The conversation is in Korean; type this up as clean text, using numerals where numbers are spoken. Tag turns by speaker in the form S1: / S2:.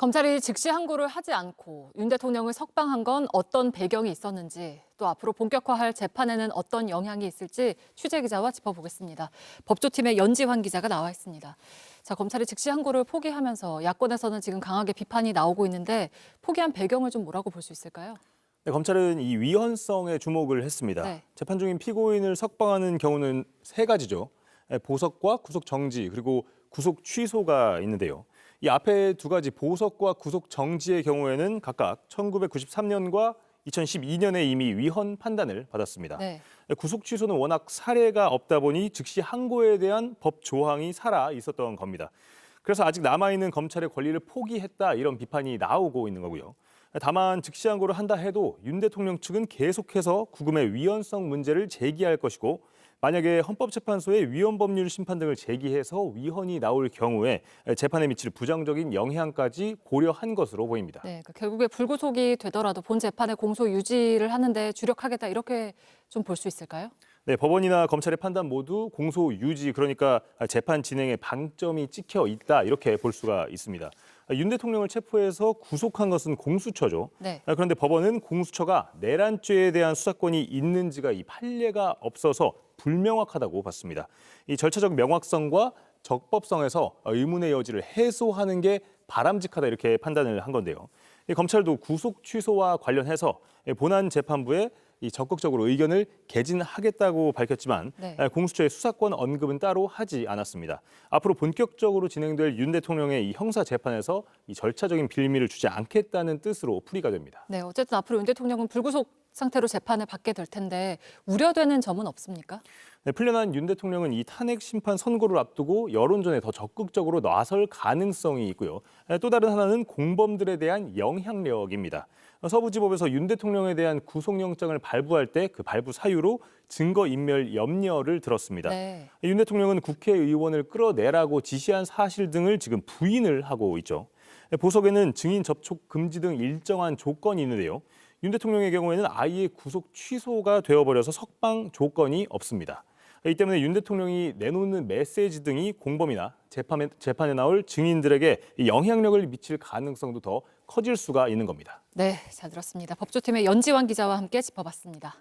S1: 검찰이 즉시 항고를 하지 않고 윤 대통령을 석방한 건 어떤 배경이 있었는지, 또 앞으로 본격화할 재판에는 어떤 영향이 있을지 취재 기자와 짚어보겠습니다. 법조팀의 연지환 기자가 나와 있습니다. 자, 검찰이 즉시 항고를 포기하면서 야권에서는 지금 강하게 비판이 나오고 있는데 포기한 배경을 좀 뭐라고 볼 수 있을까요?
S2: 네, 검찰은 이 위헌성에 주목을 했습니다.
S1: 네.
S2: 재판 중인 피고인을 석방하는 경우는 세 가지죠. 보석과 구속 정지 그리고 구속 취소가 있는데요. 이 앞에 두 가지 보석과 구속 정지의 경우에는 각각 1993년과 2012년에 이미 위헌 판단을 받았습니다.
S1: 네.
S2: 구속 취소는 워낙 사례가 없다 보니 즉시 항고에 대한 법 조항이 살아 있었던 겁니다. 그래서 아직 남아있는 검찰의 권리를 포기했다 이런 비판이 나오고 있는 거고요. 다만 즉시 항고를 한다 해도 윤 대통령 측은 계속해서 구금의 위헌성 문제를 제기할 것이고 만약에 헌법재판소에 위헌 법률 심판 등을 제기해서 위헌이 나올 경우에 재판에 미칠 부정적인 영향까지 고려한 것으로 보입니다.
S1: 네, 결국에 불구속이 되더라도 본 재판의 공소 유지를 하는데 주력하겠다 이렇게 좀 볼 수 있을까요?
S2: 네, 법원이나 검찰의 판단 모두 공소 유지, 그러니까 재판 진행에 방점이 찍혀 있다 이렇게 볼 수가 있습니다. 윤 대통령을 체포해서 구속한 것은 공수처죠.
S1: 네.
S2: 그런데 법원은 공수처가 내란죄에 대한 수사권이 있는지가 이 판례가 없어서 불명확하다고 봤습니다. 이 절차적 명확성과 적법성에서 의문의 여지를 해소하는 게 바람직하다 이렇게 판단을 한 건데요. 이 검찰도 구속 취소와 관련해서 본안 재판부에 이 적극적으로 의견을 개진하겠다고 밝혔지만
S1: 네.
S2: 공수처의 수사권 언급은 따로 하지 않았습니다. 앞으로 본격적으로 진행될 윤 대통령의 이 형사 재판에서 이 절차적인 빌미를 주지 않겠다는 뜻으로 풀이가 됩니다.
S1: 네, 어쨌든 앞으로 윤 대통령은 불구속 상태로 재판을 받게 될 텐데 우려되는 점은 없습니까?
S2: 네, 풀려난 윤 대통령은 이 탄핵 심판 선고를 앞두고 여론전에 더 적극적으로 나설 가능성이 있고요. 또 다른 하나는 공범들에 대한 영향력입니다. 서부지법에서 윤 대통령에 대한 구속영장을 발부할 때 그 발부 사유로 증거인멸 염려를 들었습니다.
S1: 네.
S2: 윤 대통령은 국회의원을 끌어내라고 지시한 사실 등을 지금 부인을 하고 있죠. 보석에는 증인 접촉 금지 등 일정한 조건이 있는데요. 윤 대통령의 경우에는 아예 구속 취소가 되어버려서 석방 조건이 없습니다. 이 때문에 윤 대통령이 내놓는 메시지 등이 공범이나 재판에 나올 증인들에게 영향력을 미칠 가능성도 더 커질 수가 있는 겁니다.
S1: 네, 잘 들었습니다. 법조팀의 연지환 기자와 함께 짚어봤습니다.